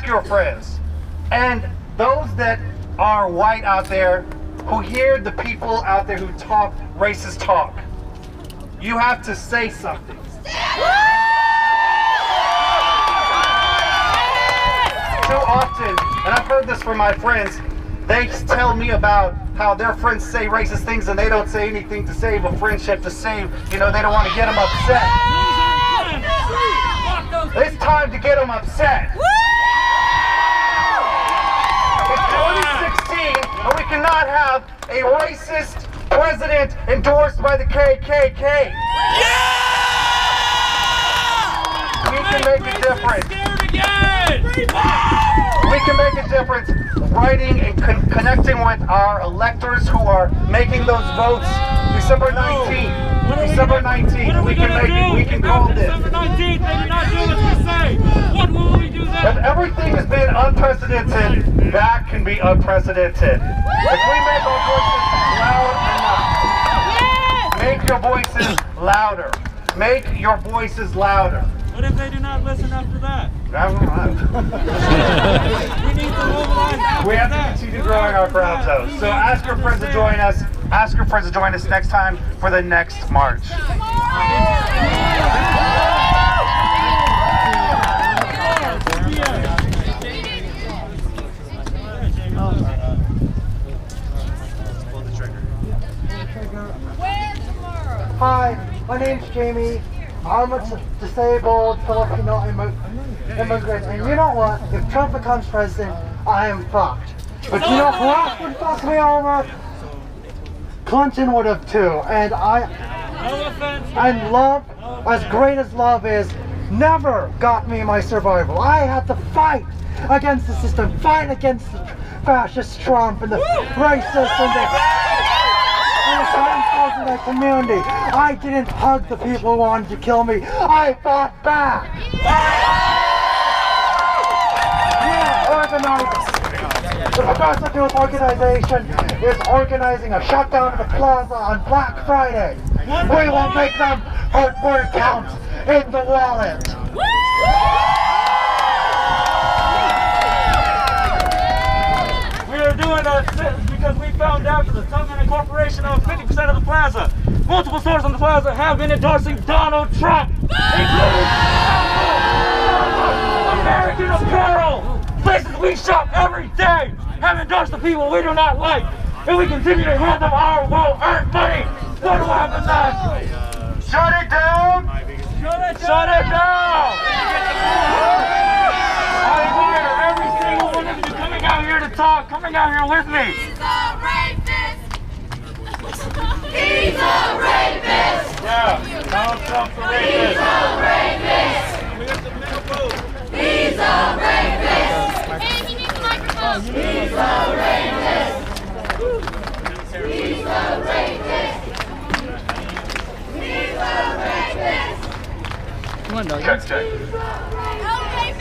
ask your friends, and those that are white out there who hear the people out there who talk racist talk, you have to say something. So often, and I've heard this from my friends, they tell me about how their friends say racist things and they don't say anything to save a friendship, to save, they don't want to get them upset. It's time to get them upset. It's 2016 and we cannot have a racist president endorsed by the KKK. We can make a difference. We can make a difference writing and connecting with our electors who are making those votes. December 19th. December 19th. We can make it. We can call this. December 19th, they do not do what we say. What will we do then? If everything has been unprecedented, that can be unprecedented. If we make our voices loud enough, make your voices louder. Make your voices louder. What if they do not listen after that? I don't know. We need to mobilize. We have to continue growing our crowds out. So ask your friends to join us. Ask your friends to join us next time for the next march. Hi, my name's Jamie. I'm a disabled Filipino immigrant, and you know what? If Trump becomes president, I am fucked. But you know who else would fuck me over? Clinton would have too. And love, as great as love is, never got me my survival. I had to fight against the system, fight against the fascist Trump and the racists and the in the community. I didn't hug the people who wanted to kill me. I fought back. Organizers. The Progressive Youth Organization is organizing a shutdown of the plaza on Black Friday. We will make them put more counts in the wallet. We are doing a because we found out that the Tubman Corporation owns 50% of the plaza. Multiple stores on the plaza have been endorsing Donald Trump, including American Apparel. Places we shop every day have endorsed the people we do not like. If we continue to hand them our well-earned money, what will happen next? Shut it down! Shut it down! I admire every single one of you coming out here to talk, coming out here with me. He's a rapist! He's a rapist! Yeah, Donald Trump's a rapist. He's a rapist! Hey, he needs a microphone! He's a rapist! He's a rapist! He's a rapist! Check.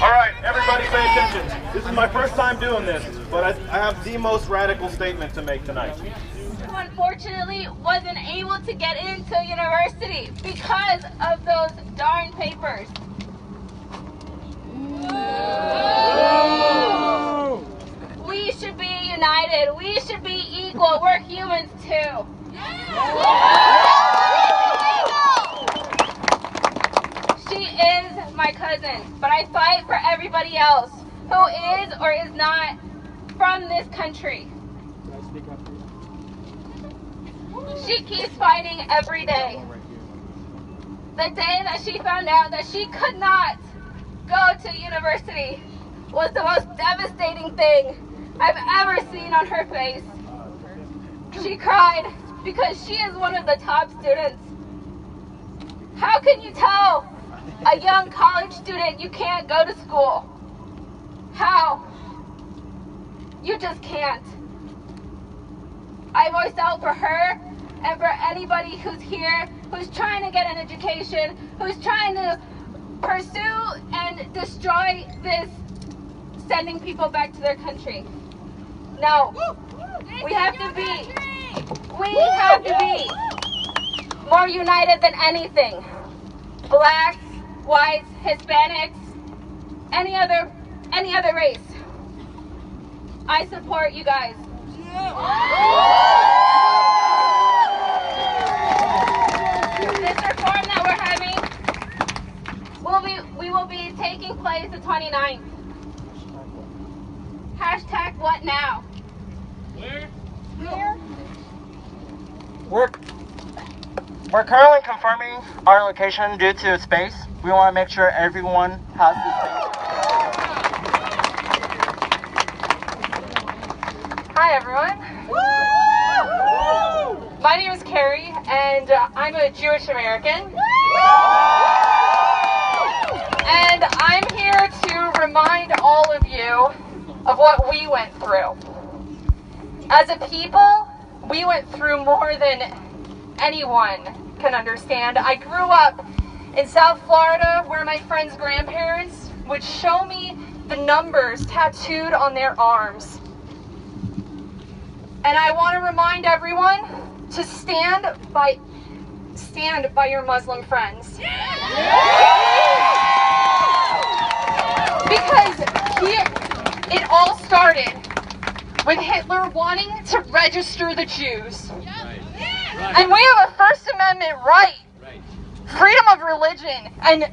All right, everybody pay attention. This is my first time doing this, but I have the most radical statement to make tonight. Who unfortunately wasn't able to get into university because of those darn papers. We should be united. We should be equal. We're humans too. She is my cousin, but I fight for everybody else who is or is not from this country. She keeps fighting every day. The day that she found out that she could not go to university was the most devastating thing I've ever seen on her face. She cried because she is one of the top students. How can you tell a young college student you can't go to school? How? You just can't. I voice out for her and for anybody who's here, who's trying to get an education, who's trying to pursue and destroy this sending people back to their country. No, we have to be more united than anything. Blacks, whites, Hispanics, any other any other race. I support you guys. This reform that we're having we will be taking place the 29th. Hashtag what now? Where? We're currently confirming our location due to space. We want to make sure everyone has the space. Hi everyone. My name is Carrie and I'm a Jewish American. And I'm here to remind all of you of what we went through. As a people, we went through more than anyone can understand. I grew up in South Florida where my friends' grandparents would show me the numbers tattooed on their arms. And I want to remind everyone to stand by your Muslim friends. Because it all started with Hitler wanting to register the Jews. And we have a First Amendment right, freedom of religion, and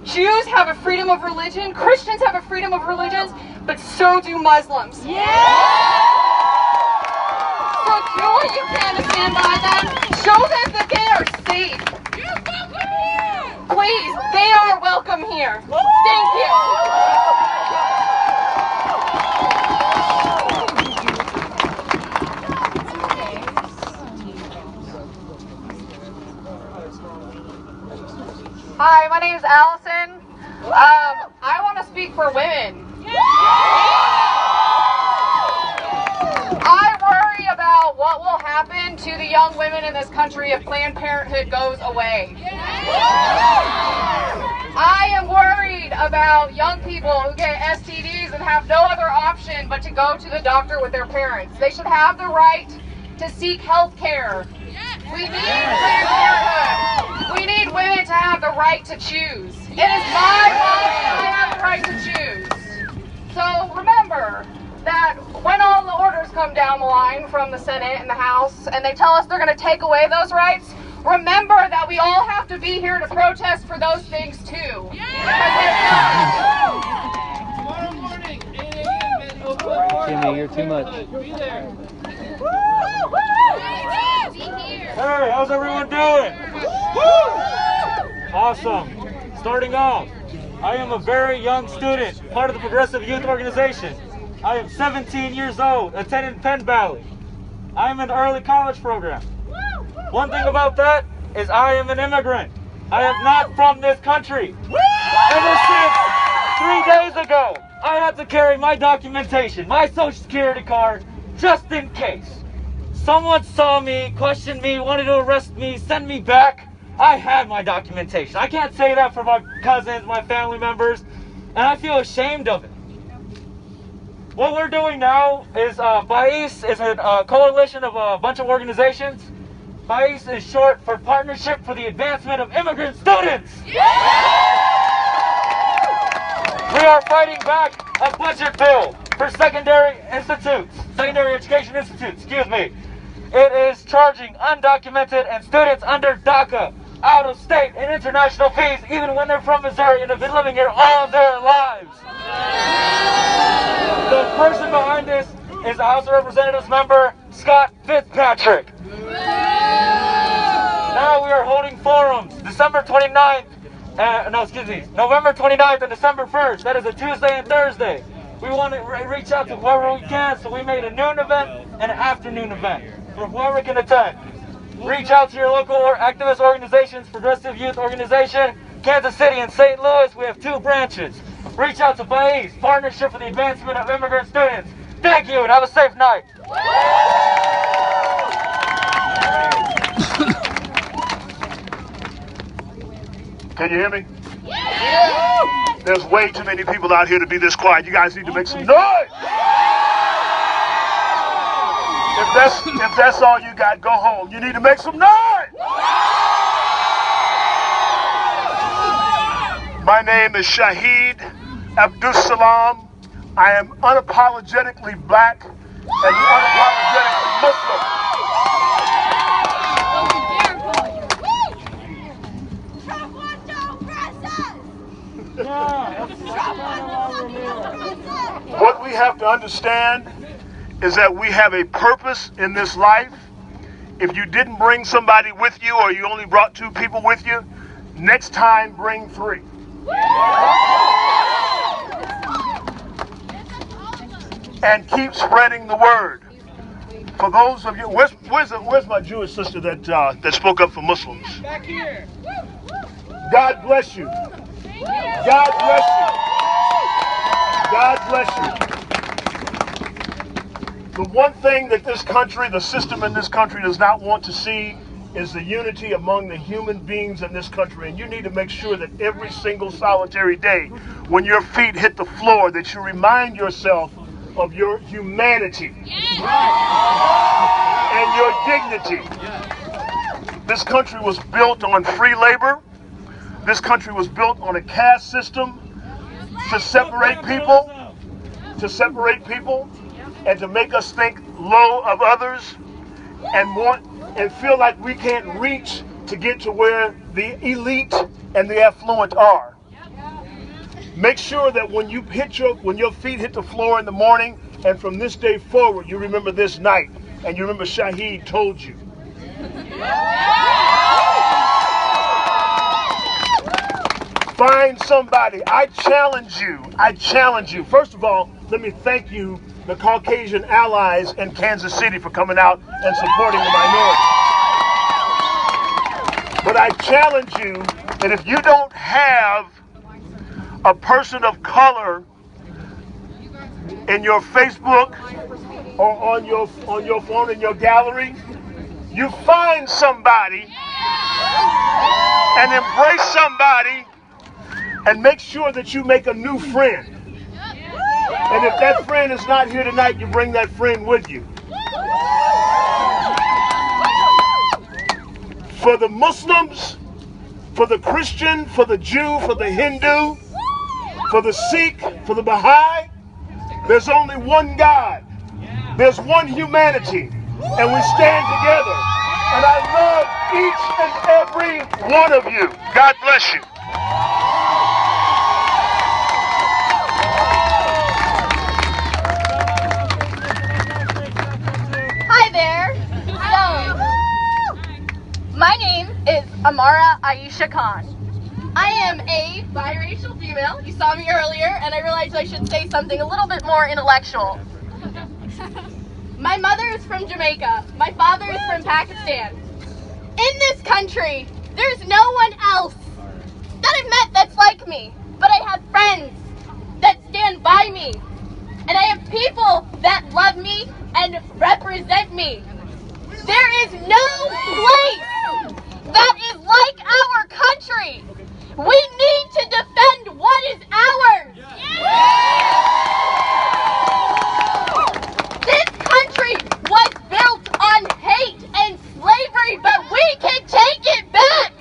Jews have a freedom of religion, Christians have a freedom of religions, but so do Muslims. So do what you can to stand by them, show them that they are safe. Please, they are welcome here. Thank you. Hi, my name is Allison. I want to speak for women. I worry about what will happen to the young women in this country if Planned Parenthood goes away. I am worried about young people who get STDs and have no other option but to go to the doctor with their parents. They should have the right to seek health care. We need Planned Parenthood. We need women to have the right to choose. It is my body. I have the right to choose. So remember that when all the orders come down the line from the Senate and the House and they tell us they're going to take away those rights, remember that we all have to be here to protest for those things too. Tomorrow morning, 8 a.m. Jimmy, you're too much. Be there. Hey, how's everyone doing? Awesome. Starting off, I am a very young student, part of the Progressive Youth Organization. I am 17 years old, attending Penn Valley. I am in the early college program. One thing about that is I am an immigrant. I am not from this country. Ever since 3 days ago, I had to carry my documentation, my social security card, just in case. Someone saw me, questioned me, wanted to arrest me, send me back. I had my documentation. I can't say that for my cousins, my family members, and I feel ashamed of it. What we're doing now is PAIS is a coalition of a bunch of organizations. PAIS is short for Partnership for the Advancement of Immigrant Students. We are fighting back a budget bill for secondary education institutes, It is charging undocumented and students under DACA out of state and international fees even when they're from Missouri and have been living here all their lives. The person behind this is the House of Representatives member, Scott Fitzpatrick. Now we are holding forums, November 29th and December 1st. That is a Tuesday and Thursday. We want to reach out to whoever we can, so we made a noon event and an afternoon event for whoever can attend. Reach out to your local activist organizations, Progressive Youth Organization, Kansas City and St. Louis. We have 2 branches. Reach out to PAIS, Partnership for the Advancement of Immigrant Students. Thank you and have a safe night. Can you hear me? Yeah. There's way too many people out here to be this quiet. You guys need to make some noise. If that's all you got, go home. You need to make some noise. My name is Shahid, Abdus Salam. I am unapologetically black and unapologetically Muslim. What we have to understand is that we have a purpose in this life. If you didn't bring somebody with you, or you only brought 2 people with you, next time bring 3. And keep spreading the word. For those of you, where's my Jewish sister that spoke up for Muslims? Back here. God bless you. God bless you. God bless you. The one thing that this country, the system in this country does not want to see is the unity among the human beings in this country. And you need to make sure that every single solitary day, when your feet hit the floor, that you remind yourself of your humanity and your dignity. This country was built on free labor. This country was built on a caste system to separate people, and to make us think low of others and feel like we can't reach to get to where the elite and the affluent are. Make sure that when your feet hit the floor in the morning, and from this day forward, you remember this night, and you remember Shaheed told you. Find somebody. I challenge you. First of all, let me thank you, the Caucasian allies in Kansas City, for coming out and supporting the minority. But I challenge you that if you don't have a person of color in your Facebook or on your phone in your gallery, you find somebody and embrace somebody and make sure that you make a new friend. And if that friend is not here tonight, you bring that friend with you. For the Muslims, for the Christian, for the Jew, for the Hindu, for the Sikh, for the Baha'i, there's only one God. There's one humanity, and we stand together. And I love each and every one of you. God bless you. Hi there. My name is Amara Aisha Khan. I am a biracial female. You saw me earlier, and I realized I should say something a little bit more intellectual. My mother is from Jamaica. My father is from Pakistan. In this country, there's no one else that I've met that's like me. But I have friends that stand by me. And I have people that love me and represent me. There is no place that is like our country. We need to defend what is ours. This country was built on hate and slavery, but we can take it back.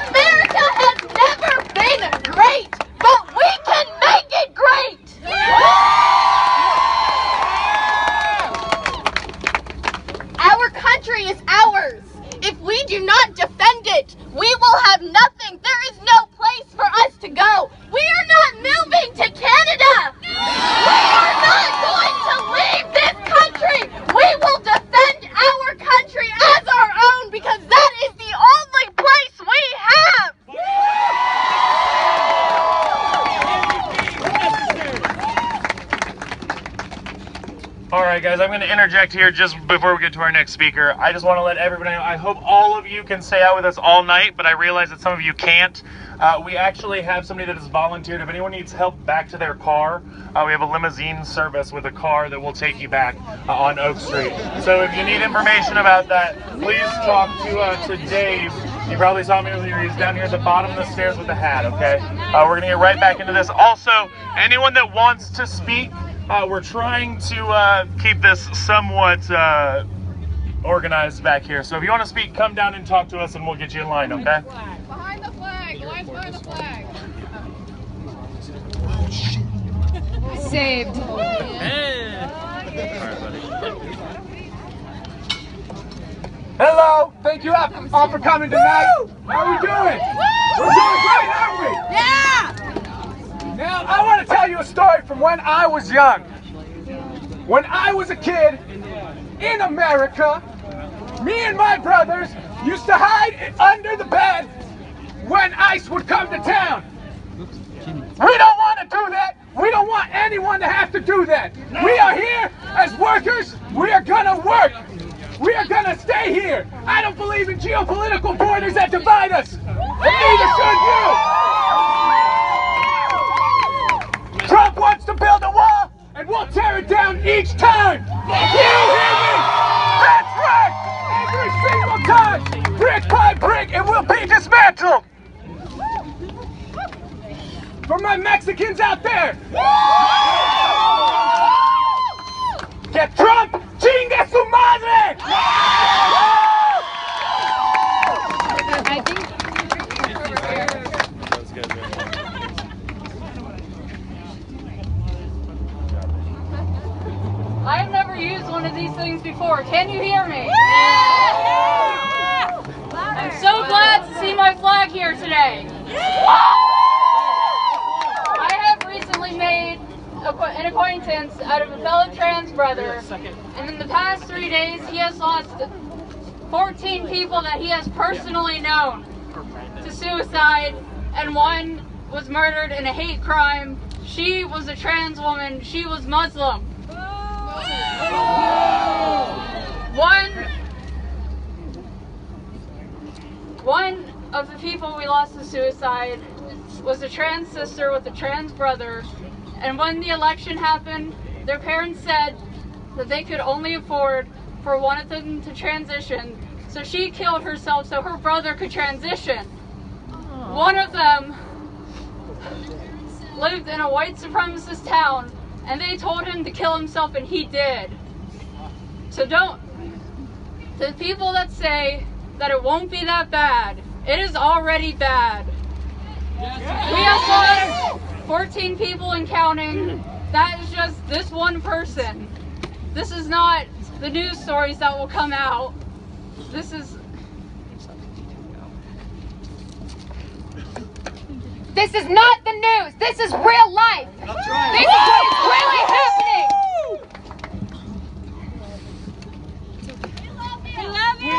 America has never been great, but we can make it great. Our country is ours. If we do not defend it, we will have nothing. There is no place for us to go. We are not moving to Canada. We are not going to leave this country. We will defend our country as our own because that is the only place we have. All right, guys, I'm going to interject here just before we get to our next speaker. I just want to let everybody know, I hope all of you can stay out with us all night, but I realize that some of you can't. We actually have somebody that has volunteered. If anyone needs help back to their car, we have a limousine service with a car that will take you back on Oak Street. So if you need information about that, please talk to Dave. You probably saw me earlier. He's down here at the bottom of the stairs with the hat, okay? We're going to get right back into this. Also, anyone that wants to speak, we're trying to keep this somewhat organized back here. So if you want to speak, come down and talk to us and we'll get you in line, okay? Behind the flag. Saved. Hello, thank you all for coming tonight. How are we doing? We're doing great, aren't we? Yeah! Now, I want to tell you a story from when I was young. When I was a kid in America, me and my brothers used to hide under the bed when ICE would come to town. We don't want to do that. We don't want anyone to have to do that. We are here as workers. We are going to work. We are going to stay here. I don't believe in geopolitical borders that divide us. And neither should you. Trump wants to build a wall, and we'll tear it down each time. You hear me? That's right. Every single time. Brick by brick, it will be dismantled. For my Mexicans out there. Get Trump, chingue su madre! I think I've never used one of these things before. Can you hear me? I'm so glad to see my flag here today. I have recently made an acquaintance out of a fellow trans brother, and in the past 3 days he has lost 14 people that he has personally known to suicide, and one was murdered in a hate crime. She was a trans woman. She was Muslim. One of the people we lost to suicide was a trans sister with a trans brother, and when the election happened, their parents said that they could only afford for one of them to transition, so she killed herself so her brother could transition. One of them lived in a white supremacist town, and they told him to kill himself, and he did. So the people that say that it won't be that bad, it is already bad. We have lost 14 people and counting. That is just this one person. This is not the news stories that will come out. This is not the news. This is real life. That's right. This is what is really happening. We love you.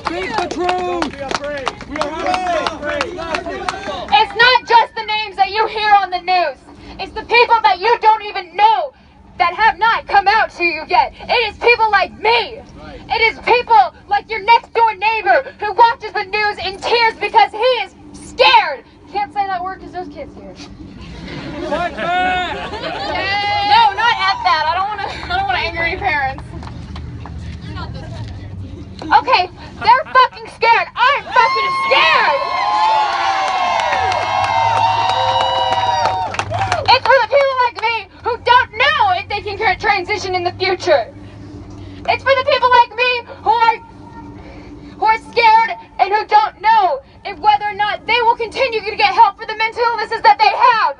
Speak the truth. Be afraid. It's not just the names that you hear on the news. It's the people that you don't even know that have not come out to you yet. It is people like me. It is people like your next door neighbor who watches the news in tears because he is scared. Can't say that word because there's kids here. No, not at that. I don't want to anger any parents. Okay, they're fucking scared. I'm fucking scared. It's for the people like me who don't know if they can transition in the future. It's for the people like me who are scared and who don't know if whether or not they will continue to get help for the mental illnesses that they have.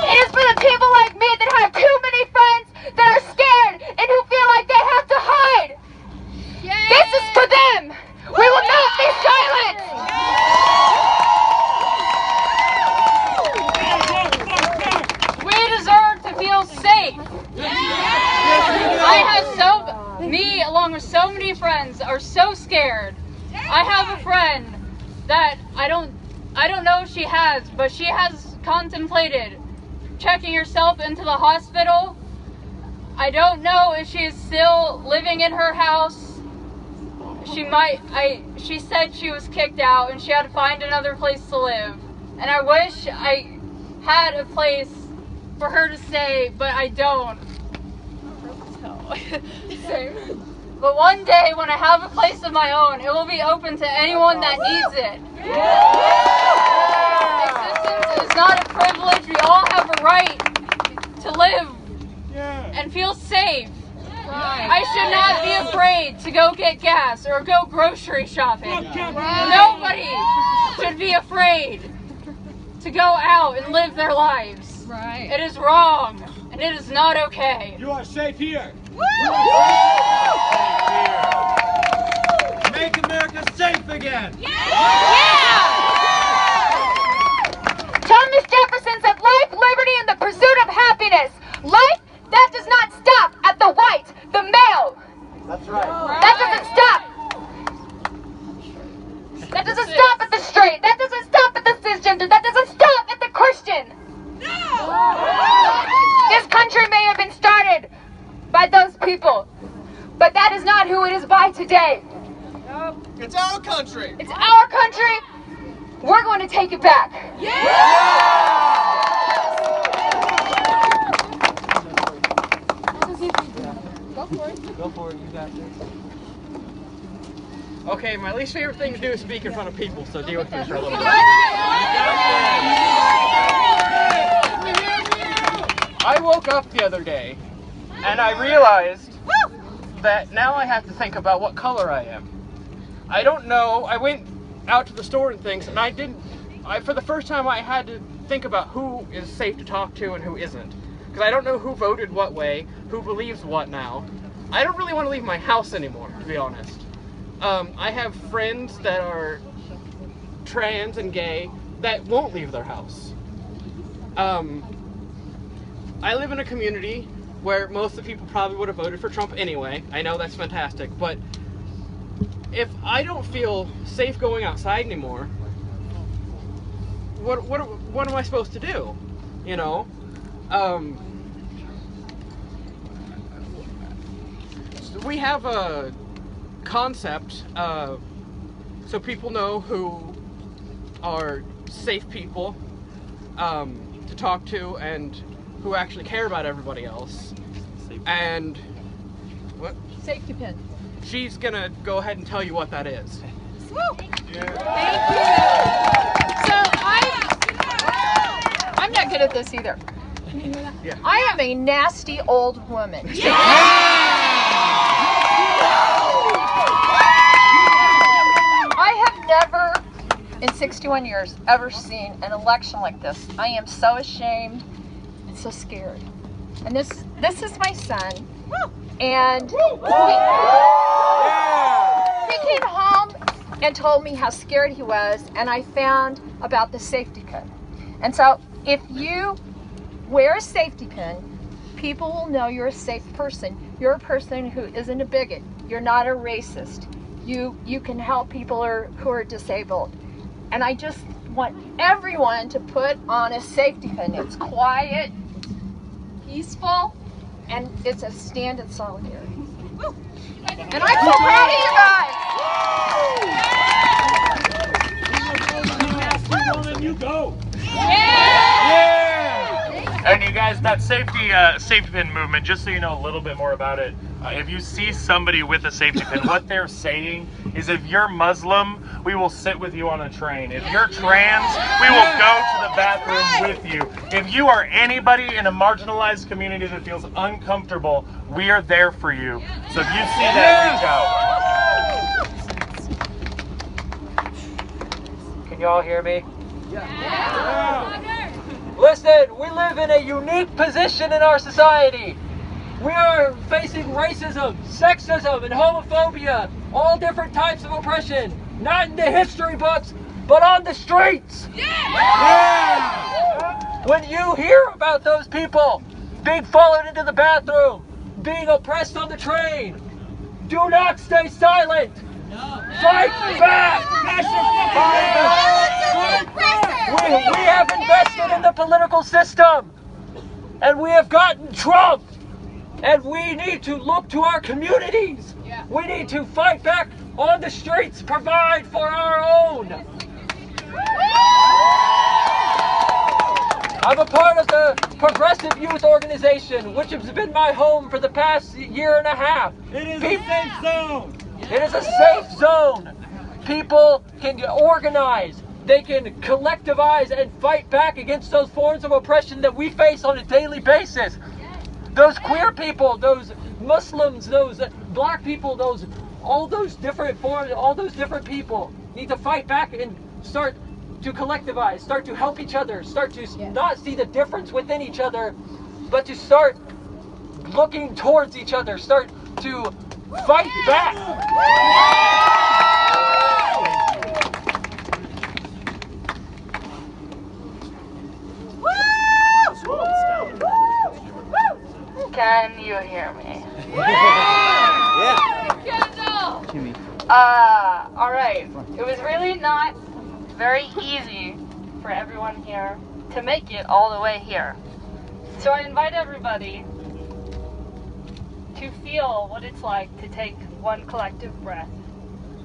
It is for the people like me that have too many friends that are scared and who feel like they have to hide. This is for them. We will not be silent. We deserve to feel safe. Me along with so many friends are so scared. I have a friend that I don't know if she has, but she has contemplated checking herself into the hospital. I don't know if she is still living in her house. She said she was kicked out and she had to find another place to live. And I wish I had a place for her to stay, but I don't. Same. But one day when I have a place of my own, it will be open to anyone that needs it. Existence is not a privilege. We all have a right to live and feel safe. I should not be afraid to go get gas or go grocery shopping. Nobody should be afraid to go out and live their lives. Right. It is wrong, and it is not okay. You are safe here. Make America safe again. Thomas Jefferson said, life, liberty, and the pursuit of happiness. Life that does not stop at the white, the male. That's right. That doesn't stop. That doesn't stop at the straight. That doesn't stop at the cisgender. That doesn't stop at the Christian. This country may have been started by those people, but that is not who it is by today. It's our country. It's our country. We're going to take it back. Go for it. You got this. Okay, my least favorite thing to do is speak in front of people, so deal with me for a little bit. I woke up the other day, and I realized that now I have to think about what color I am. I don't know. I went out to the store and things, and for the first time I had to think about who is safe to talk to and who isn't. Because I don't know who voted what way, who believes what now. I don't really want to leave my house anymore, to be honest. I have friends that are trans and gay that won't leave their house. I live in a community where most of the people probably would have voted for Trump anyway. I know that's fantastic, but if I don't feel safe going outside anymore, what am I supposed to do? You know? We have a concept so people know who are safe people to talk to and who actually care about everybody else. And what? Safety pin. She's gonna go ahead and tell you what that is. Thank you. So I'm not good at this either. Yeah. I am a nasty old woman. I have never, in 61 years, ever seen an election like this. I am so ashamed and so scared. And this is my son. And he came home and told me how scared he was, and I found about the safety pin. And so if you wear a safety pin, people will know you're a safe person. You're a person who isn't a bigot. You're not a racist. You can help people who are disabled. And I just want everyone to put on a safety pin. It's quiet, peaceful, and it's a stand in solidarity. And I'm so proud of you guys. You go. And you guys, that safety pin movement, just so you know a little bit more about it, if you see somebody with a safety pin, what they're saying is if you're Muslim, we will sit with you on a train. If you're trans, we will go to the bathroom with you. If you are anybody in a marginalized community that feels uncomfortable, we are there for you. So if you see that, reach out. Can you all hear me? Listen, we live in a unique position in our society. We are facing racism, sexism, and homophobia, all different types of oppression, not in the history books, but on the streets. When you hear about those people being followed into the bathroom, being oppressed on the train, do not stay silent. Fight back! We have invested in the political system, and we have gotten Trump, and we need to look to our communities. We need to fight back on the streets, provide for our own. I'm a part of the Progressive Youth Organization, which has been my home for the past year and a half. It is a safe zone. It is a safe zone. People can organize. They can collectivize and fight back against those forms of oppression that we face on a daily basis. Those queer people, those Muslims knows, black people knows, all those different forms, all those different people need to fight back and start to collectivize, start to help each other, start to not see the difference within each other, but to start looking towards each other, start to fight back. Can you hear me? Yeah. All right. It was really not very easy for everyone here to make it all the way here. So I invite everybody to feel what it's like to take one collective breath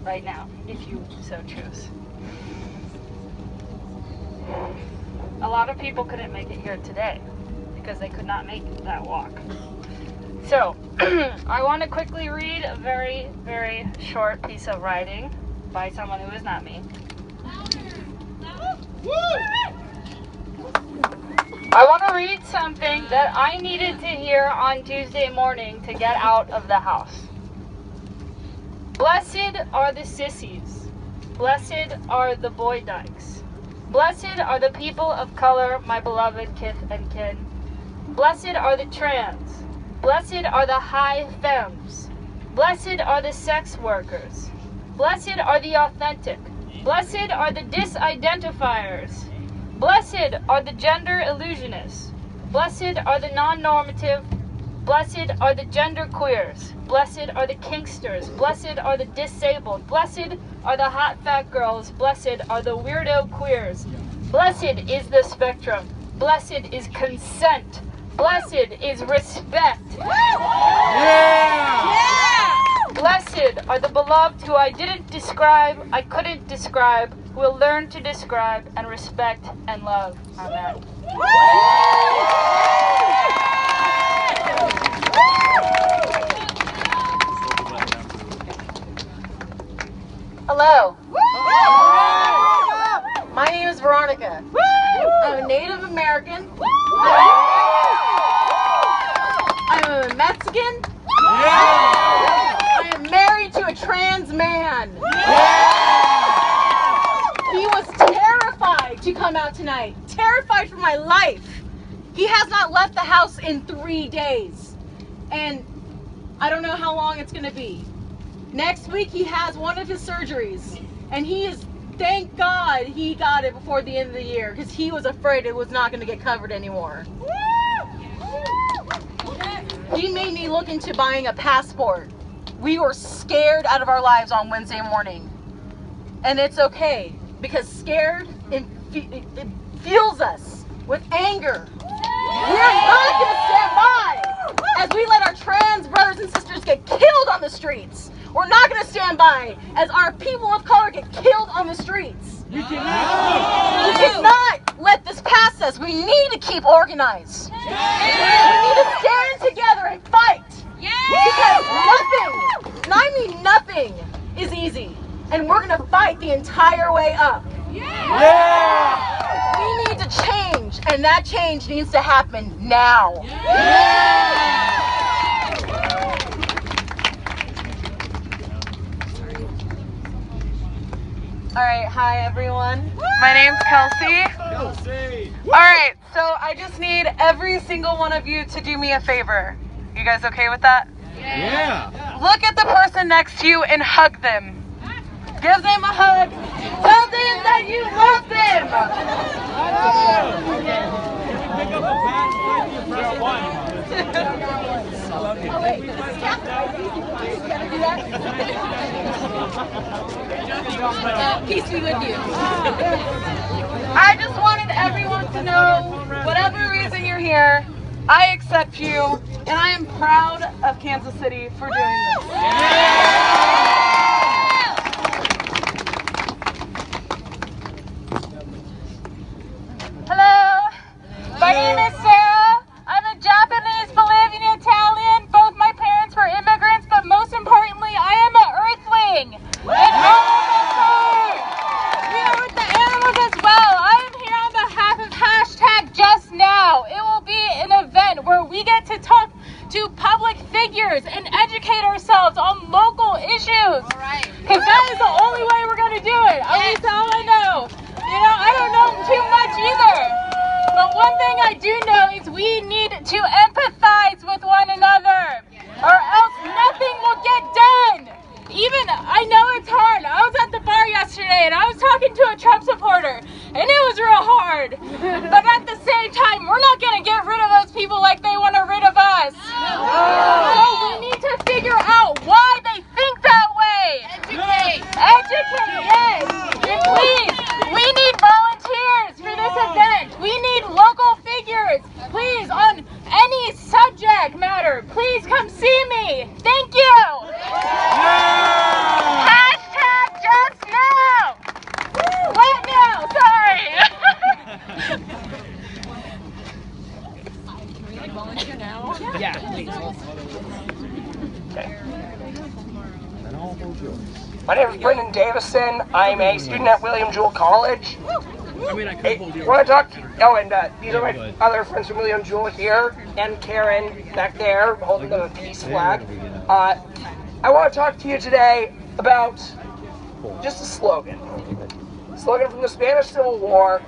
right now, if you so choose. A lot of people couldn't make it here today because they could not make that walk. So, I want to quickly read a very, very short piece of writing by someone who is not me. I want to read something that I needed to hear on Tuesday morning to get out of the house. Blessed are the sissies. Blessed are the boy dykes. Blessed are the people of color, my beloved kith and kin. Blessed are the trans. Blessed are the high femmes. Blessed are the sex workers. Blessed are the authentic. Blessed are the disidentifiers. Blessed are the gender illusionists. Blessed are the non-normative. Blessed are the gender queers. Blessed are the kinksters. Blessed are the disabled. Blessed are the hot fat girls. Blessed are the weirdo queers. Blessed is the spectrum. Blessed is consent. Blessed is respect. Yeah! Blessed are the beloved who I didn't describe, I couldn't describe, who will learn to describe and respect and love. Amen. Hello. My name is Veronica. I'm a Native American. I'm a Mexican. I am married to a trans man. He was terrified to come out tonight. Terrified for my life. He has not left the house in 3 days. And I don't know how long it's going to be. Next week he has one of his surgeries. And he is, thank God he got it before the end of the year, because he was afraid it was not going to get covered anymore. He made me look into buying a passport. We were scared out of our lives on Wednesday morning. And it's okay, because scared, it fuels us with anger. We're not going to stand by as we let our trans brothers and sisters get killed on the streets. We're not going to stand by as our people of color get killed on the streets. We cannot let this pass us. We need to keep organized. We need to stand together and fight. Because nothing, and I mean nothing, is easy. And we're going to fight the entire way up. We need to change, and that change needs to happen now. All right, hi everyone. My name's Kelsey. All right, so I just need every single one of you to do me a favor. You guys okay with that? Yeah. Look at the person next to you and hug them. Give them a hug. Tell them that you love them. Peace be with you. I just wanted everyone to know, whatever reason you're here, I accept you, and I am proud of Kansas City for doing this. Hello, my name is Sarah. I'm a Japanese, Bolivian, Italian. Both my parents were immigrants, but most importantly, I am an earthling. And all of us are. We are with the animals as well. I am here on behalf of #JustNow. It will be an event where we get to talk to public figures and educate ourselves on local issues. Because that is the only way we're going to do it. At least that's all I know. You know, I don't know too much either. But one thing I do know is we need to empathize with one another, or else nothing will get done. Even, I know it's hard. I was at the bar yesterday and I was talking to a Trump supporter and it was real hard. But at the same time, we're not going to get rid of those people like they want to rid of us. So we need to figure out why they think that way. Educate. Educate, yes. And please, we need volunteers for this event. We need local figures. Please, on any subject matter, please come see me. Thank you. Hashtag just now. What now? Sorry. Can we volunteer now? Yeah, please. Okay. My name is Brendan Davison. I'm a student at William Jewell College. I want to talk to you. Oh, and these are my other friends from William Jewell here, and Karen back there holding the peace flag. I want to talk to you today about just a slogan. A slogan from the Spanish Civil War,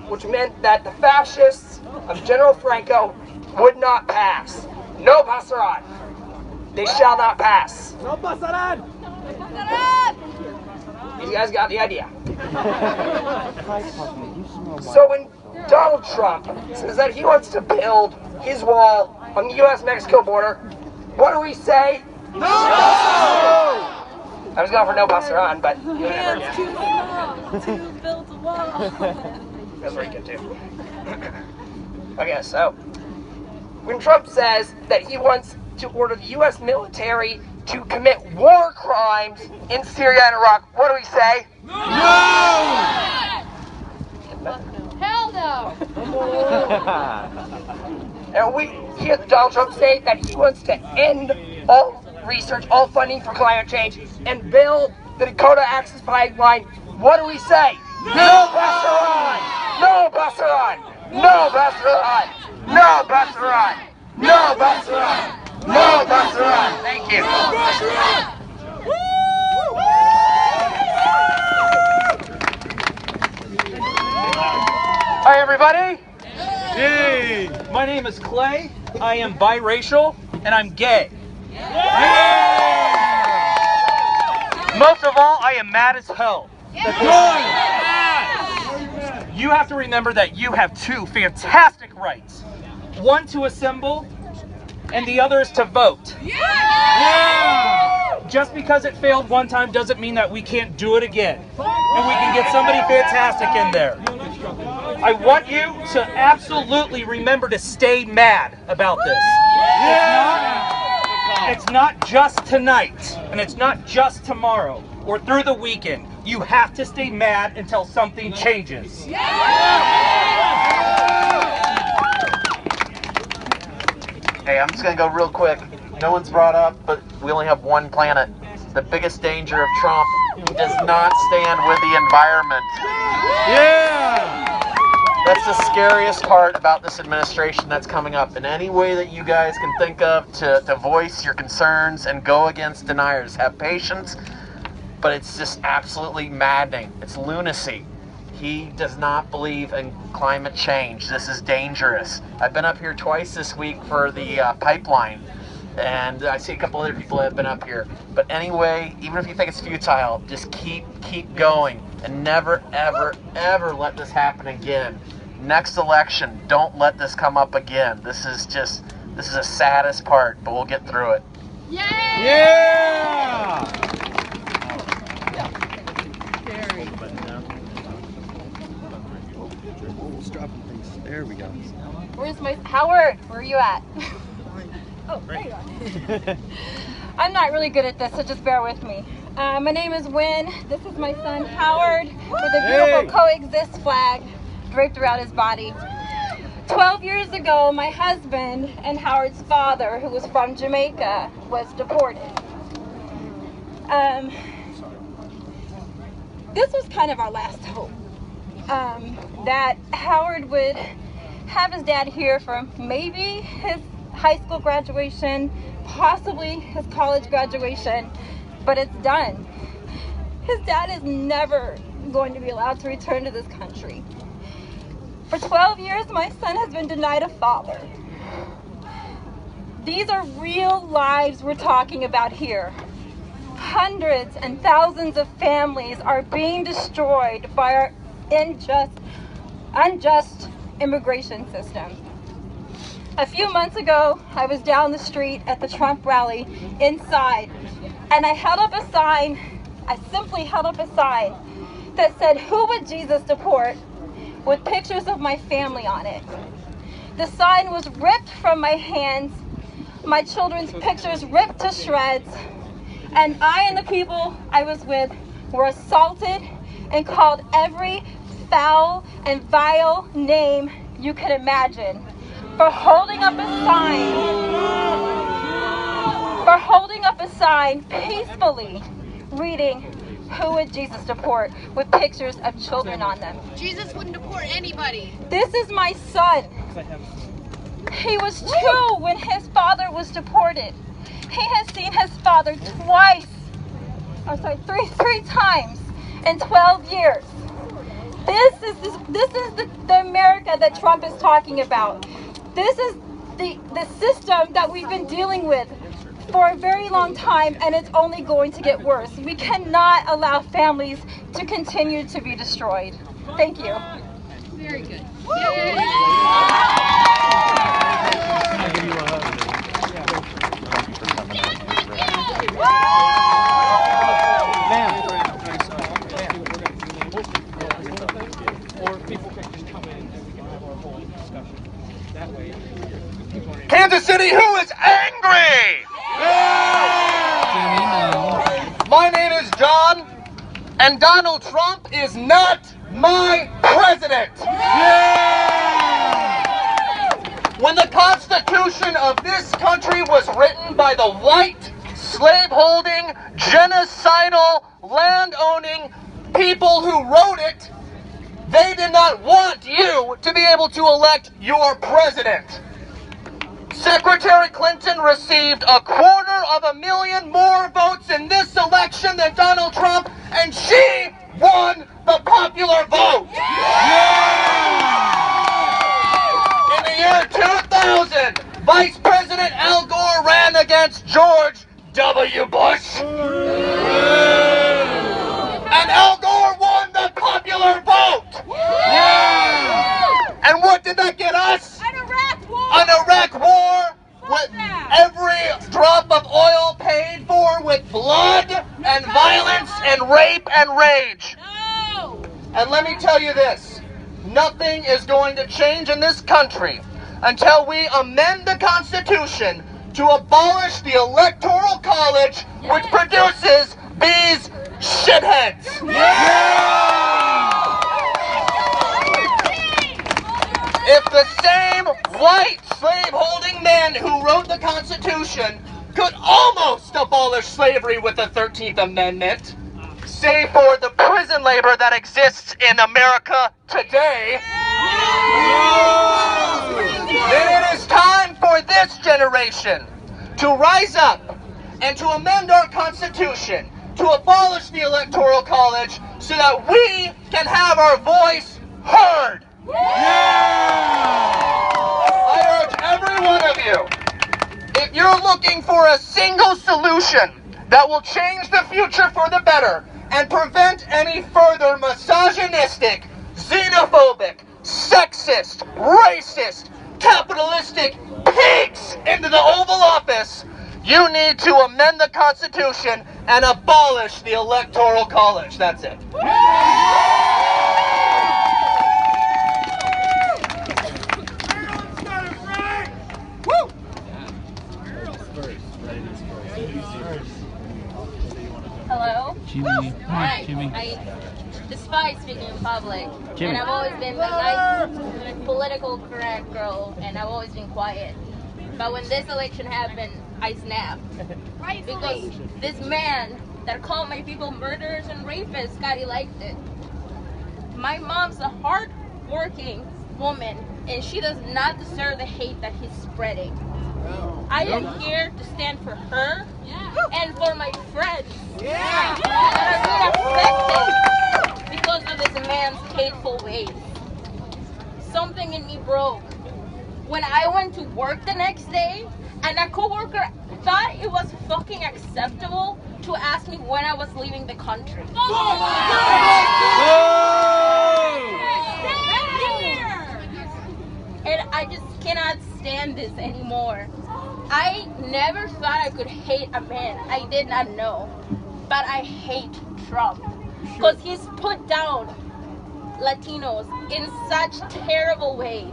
which meant that the fascists of General Franco would not pass. No pasarán. They shall not pass. No pasarán. You guys got the idea. So when Donald Trump says that he wants to build his wall on the U.S.-Mexico border, what do we say? No! I was going for no pasarán, but whatever. To build a wall. That's very good too. Okay, so when Trump says that he wants to order the U.S. military to commit war crimes in Syria and Iraq, what do we say? No! Hell no! And we hear Donald Trump say that he wants to end all research, all funding for climate change, and build the Dakota Access Pipeline. What do we say? No pasarán! No pasarán! No pasarán! No pasarán! No pasarán! No pasarán! Thank you. Hi, everybody. Hey, my name is Clay. I am biracial and I'm gay. Most of all, I am mad as hell. You have to remember that you have two fantastic rights. One to assemble, and the other is to vote. Just because it failed one time doesn't mean that we can't do it again. And we can get somebody fantastic in there. I want you to absolutely remember to stay mad about this. It's not just tonight, and it's not just tomorrow, or through the weekend. You have to stay mad until something changes. Hey, I'm just gonna go real quick. No one's brought up, but we only have one planet. The biggest danger of Trump, he does not stand with the environment. That's the scariest part about this administration that's coming up. In any way that you guys can think of to voice your concerns and go against deniers, have patience, but it's just absolutely maddening. It's lunacy. He does not believe in climate change. This is dangerous. I've been up here twice this week for the pipeline, and I see a couple other people that have been up here. But anyway, even if you think it's futile, just keep going and never, ever, ever let this happen again. Next election, don't let this come up again. This is the saddest part, but we'll get through it. There we go. Where's my Howard? Where are you at? Oh, there you are. I'm not really good at this, so just bear with me. My name is Wynn. This is my son Howard with a beautiful Coexist flag draped around his body. 12 years ago, my husband and Howard's father, who was from Jamaica, was deported. This was kind of our last hope. That Howard would have his dad here for maybe his high school graduation, possibly his college graduation, but it's done. His dad is never going to be allowed to return to this country. For 12 years, my son has been denied a father. These are real lives we're talking about here. Hundreds and thousands of families are being destroyed by our unjust immigration system. A few months ago, I was down the street at the Trump rally inside, and I simply held up a sign that said, "Who would Jesus deport?" with pictures of my family on it. The sign was ripped from my hands, my children's pictures ripped to shreds, and I and the people I was with were assaulted and called every foul and vile name you could imagine for holding up a sign peacefully reading, "Who would Jesus deport?" with pictures of children on them. Jesus wouldn't deport anybody. This is my son. He was 2 when his father was deported. He has seen his father three times in 12 years. This is the America that Trump is talking about. This is the system that we've been dealing with for a very long time, and it's only going to get worse. We cannot allow families to continue to be destroyed. Thank you. Very good. Kansas City, who is angry? My name is John, and Donald Trump is not my president. When the Constitution of this country was written by the white, slave-holding, genocidal, land-owning people who wrote it, they did not want you to be able to elect your president. Secretary Clinton received 250,000 more votes in this election than Donald Trump, and she won the popular vote. In the year 2000, Vice President Al Gore ran against George W. Bush. And Al Gore won the popular vote. And what did that get us? An Iraq war with every drop of oil paid for with blood and violence and rape and rage. And let me tell you this, nothing is going to change in this country until we amend the Constitution to abolish the Electoral College, which produces these shitheads. If the same white slave-holding men who wrote the Constitution could almost abolish slavery with the 13th Amendment, save for the prison labor that exists in America today, then it is time for this generation to rise up and to amend our Constitution to abolish the Electoral College so that we can have our voice heard. I urge every one of you, if you're looking for a single solution that will change the future for the better and prevent any further misogynistic, xenophobic, sexist, racist, capitalistic pigs into the Oval Office, you need to amend the Constitution and abolish the Electoral College. That's it. Hello? Jimmy. Hi. Jimmy. I despise speaking in public. Jimmy. And I've always been the nice, political correct girl, and I've always been quiet. But when this election happened, I snapped. Because this man that called my people murderers and rapists got elected. My mom's a hard-working woman, and she does not deserve the hate that he's spreading. I am here to stand for her and for my friends that are being affected because of this man's hateful ways. Something in me broke when I went to work the next day, and a coworker thought it was fucking acceptable to ask me when I was leaving the country. And I just cannot stand this anymore. I never thought I could hate a man I did not know, but I hate Trump because he's put down Latinos in such terrible ways,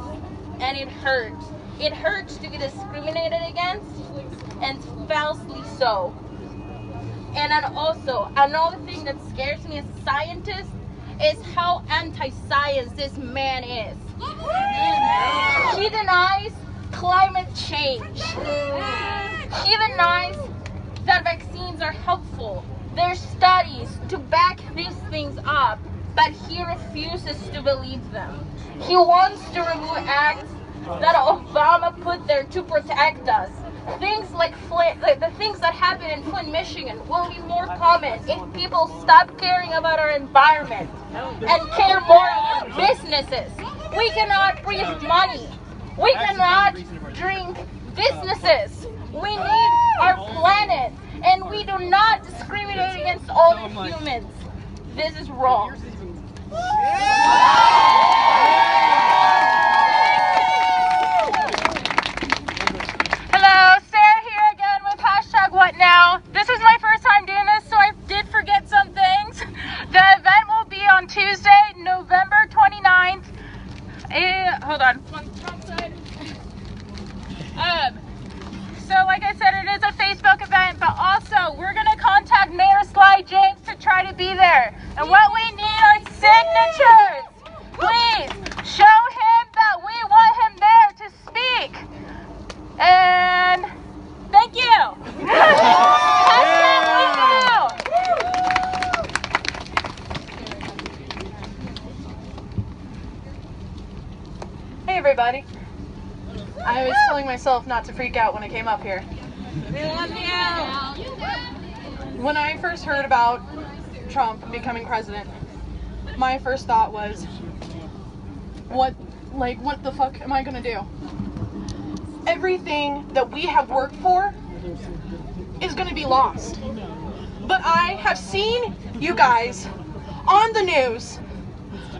and it hurts. It hurts to be discriminated against, and falsely so. And then also, another thing that scares me as a scientist is how anti-science this man is. He denies climate change. He denies that vaccines are helpful. There's studies to back these things up, but he refuses to believe them. He wants to remove acts that Obama put there to protect us. Things like the things that happen in Flint, Michigan will be more common if people stop caring about our environment and care more about businesses. We cannot breathe money. We cannot drink businesses. We need our planet, and we do not discriminate against all the humans. This is wrong. Hello, Sarah here again with #WhatNow. This is my first time doing this, so I did forget some things. The event will be on Tuesday, November 29th. Hold on. So like I said, it is a Facebook event, but also we're going to contact Mayor Sly James to try to be there. And what we need are signatures. Please show him that we want him there to speak. And thank you. Hey everybody. I was telling myself not to freak out when I came up here. We love you. When I first heard about Trump becoming president, my first thought was, what the fuck am I gonna do? Everything that we have worked for is gonna be lost. But I have seen you guys on the news.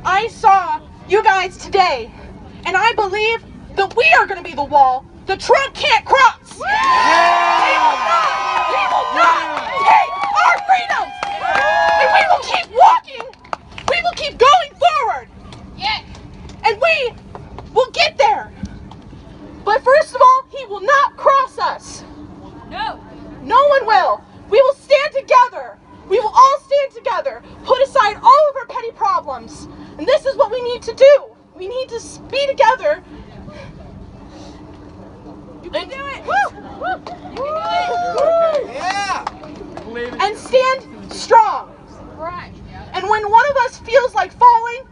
I saw you guys today, and I believe that we are going to be the wall that Trump can't cross. He will not take our freedoms. And we will keep walking. We will keep going forward. And we will get there. But first of all, he will not cross us. No one will. We will stand together. We will all stand together. Put aside all of our petty problems. And this is what we need to do. We need to be together. You can do it! Woo! Woo! You can do it! Yeah! And stand strong. Right. And when one of us feels like falling,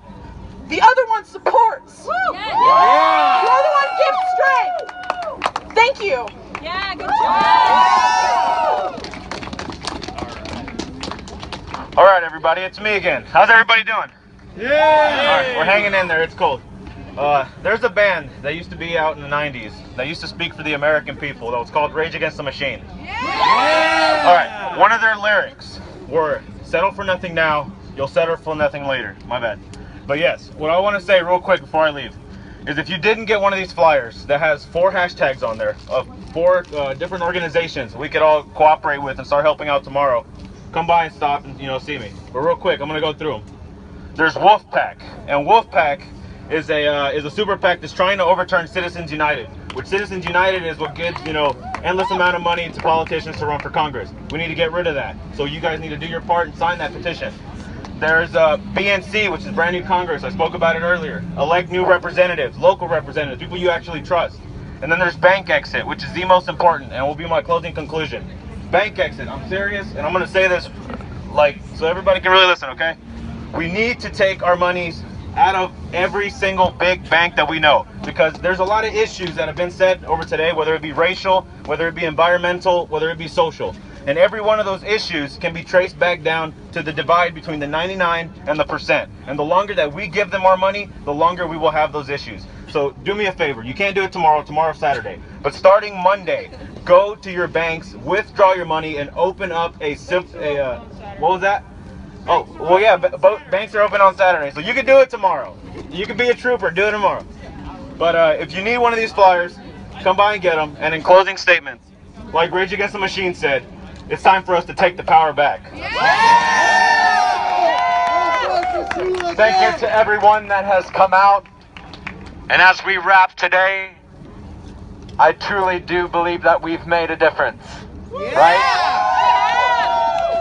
the other one supports. Woo! Yeah. The other one gives strength. Thank you. Yeah, good job. All right, everybody, it's me again. How's everybody doing? Yeah. All right, we're hanging in there. It's cold. There's a band that used to be out in the 90s that used to speak for the American people that was called Rage Against the Machine. Yeah. All right, one of their lyrics were, "Settle for nothing now, you'll settle for nothing later." My bad. But yes, what I want to say real quick before I leave is if you didn't get one of these flyers that has 4 hashtags on there of 4 different organizations we could all cooperate with and start helping out tomorrow, come by and stop and see me. But real quick, I'm going to go through them. There's Wolfpack, and Wolfpack is a super PAC that's trying to overturn Citizens United, which Citizens United is what gives, endless amount of money to politicians to run for Congress. We need to get rid of that. So you guys need to do your part and sign that petition. There's BNC, which is Brand New Congress. I spoke about it earlier. Elect new representatives, local representatives, people you actually trust. And then there's Bank Exit, which is the most important and will be my closing conclusion. Bank Exit, I'm serious, and I'm going to say this so everybody can really listen, okay? We need to take our monies out of every single big bank that we know, because there's a lot of issues that have been said over today, whether it be racial, whether it be environmental, whether it be social. And every one of those issues can be traced back down to the divide between the 99 and the %. And the longer that we give them our money, the longer we will have those issues. So do me a favor. You can't do it tomorrow. Tomorrow's Saturday. But starting Monday, go to your banks, withdraw your money, and open up what was that? Oh, well, yeah, banks are open on Saturday, so you can do it tomorrow. You can be a trooper, do it tomorrow. But if you need one of these flyers, come by and get them. And in closing statements, like Rage Against the Machine said, it's time for us to take the power back. Thank you to everyone that has come out. And as we wrap today, I truly do believe that we've made a difference, right?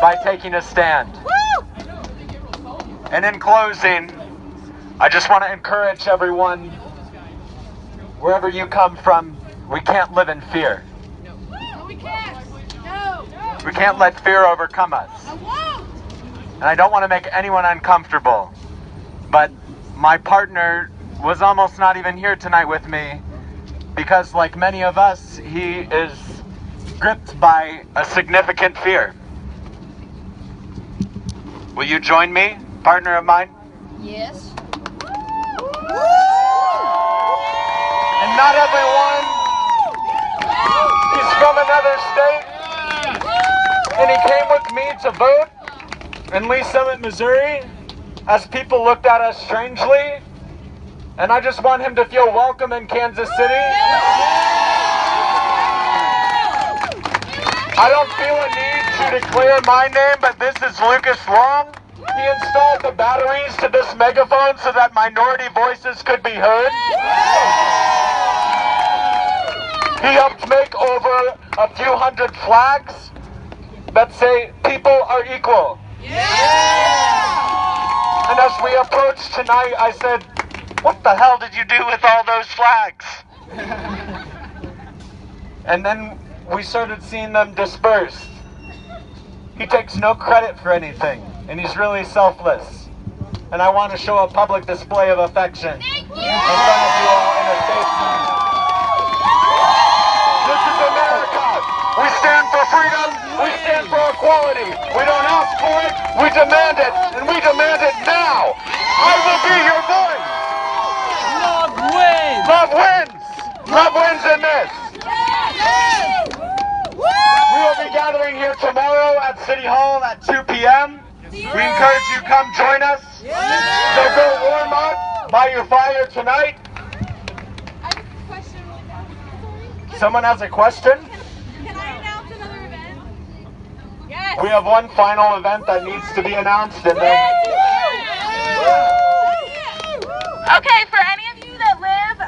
By taking a stand. And in closing, I just want to encourage everyone, wherever you come from, we can't live in fear. No, we can't. No. We can't let fear overcome us. I won't. And I don't want to make anyone uncomfortable, but my partner was almost not even here tonight with me because, like many of us, he is gripped by a significant fear. Will you join me, partner of mine? Yes. And not everyone, he's from another state, and he came with me to vote in Lee Summit, Missouri, as people looked at us strangely, and I just want him to feel welcome in Kansas City. I don't feel a need to declare my name, but this is Lucas Long. He installed the batteries to this megaphone so that minority voices could be heard. He helped make over a few hundred flags that say people are equal. And as we approached tonight, I said, what the hell did you do with all those flags? And then we started seeing them dispersed. He takes no credit for anything, and he's really selfless. And I want to show a public display of affection in front of you all in a safe room. This is America. We stand for freedom. We stand for equality. We don't ask for it. We demand it, and we demand it now. I will be your voice. Love wins. Love wins. Love wins in this. We will be gathering here tomorrow at City Hall at 2 p.m. We encourage you to come join us. So go warm up by your fire tonight. Someone has a question? Can I announce another event? Yes. We have one final event that needs to be announced, and then Okay, for any of you that live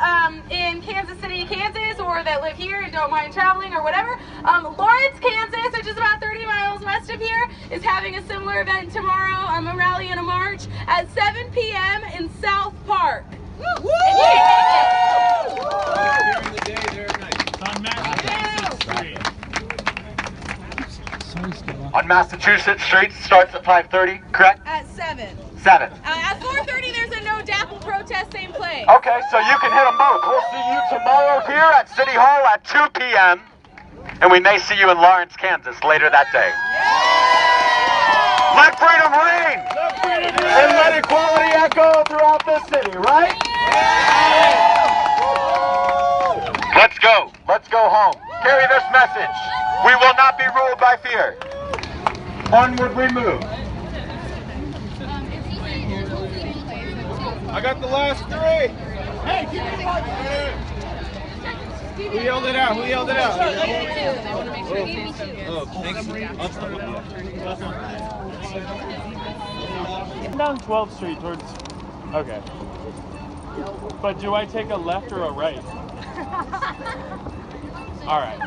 in Kansas City, Kansas, or that live here and don't mind traveling or whatever, Lawrence, Kansas, which is about 30 miles west of here, is having a similar event tomorrow, a rally and a march at 7 p.m. in South Park. And you can make it. on Massachusetts Street, starts at 5:30, correct? At 7. 7. At 4:30, there's a no DAPL protest, same place. Okay, so you can hit them both. We'll see you tomorrow here at City Hall at 2 p.m. And we may see you in Lawrence, Kansas later that day. Let freedom reign! And let equality echo throughout the city, right? Let's go. Let's go home. Carry this message. We will not be ruled by fear. Onward we move. I got the last 3. Hey, keep it up. Who yelled it out? Who yelled it out? Oh, thanks. I'm down 12th Street towards... Okay. But do I take a left or a right? All right.